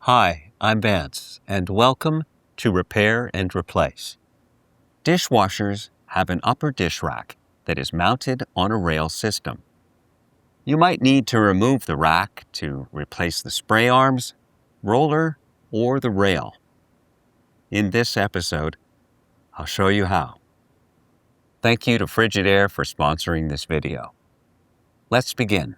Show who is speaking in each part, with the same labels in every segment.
Speaker 1: Hi, I'm Vance, and welcome to Repair and Replace. Dishwashers have an upper dish rack that is mounted on a rail system. You might need to remove the rack to replace the spray arms, roller, or the rail. In this episode, I'll show you how. Thank you to Frigidaire for sponsoring this video. Let's begin.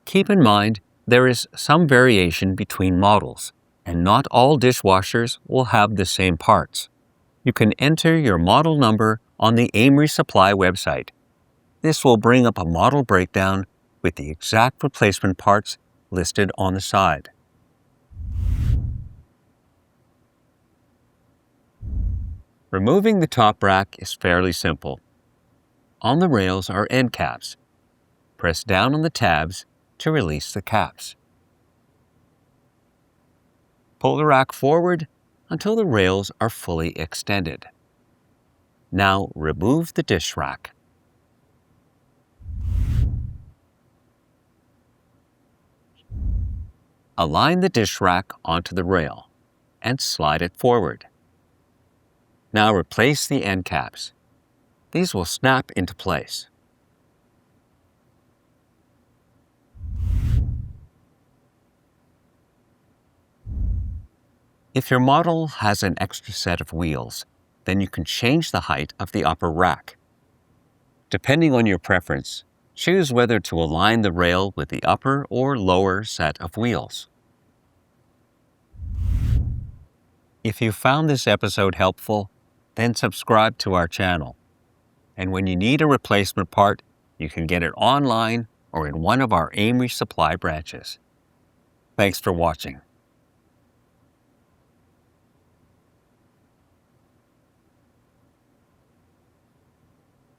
Speaker 1: Keep in mind, there is some variation between models, and not all dishwashers will have the same parts. You can enter your model number on the AMRE Supply website. This will bring up a model breakdown with the exact replacement parts listed on the side. Removing the top rack is fairly simple. On the rails are end caps. Press down on the tabs to release the caps. Pull the rack forward until the rails are fully extended. Now remove the dish rack. Align the dish rack onto the rail and slide it forward. Now replace the end caps. These will snap into place. If your model has an extra set of wheels, then you can change the height of the upper rack. Depending on your preference, choose whether to align the rail with the upper or lower set of wheels. If you found this episode helpful, then subscribe to our channel. And when you need a replacement part, you can get it online or in one of our AMRE Supply branches. Thanks for watching.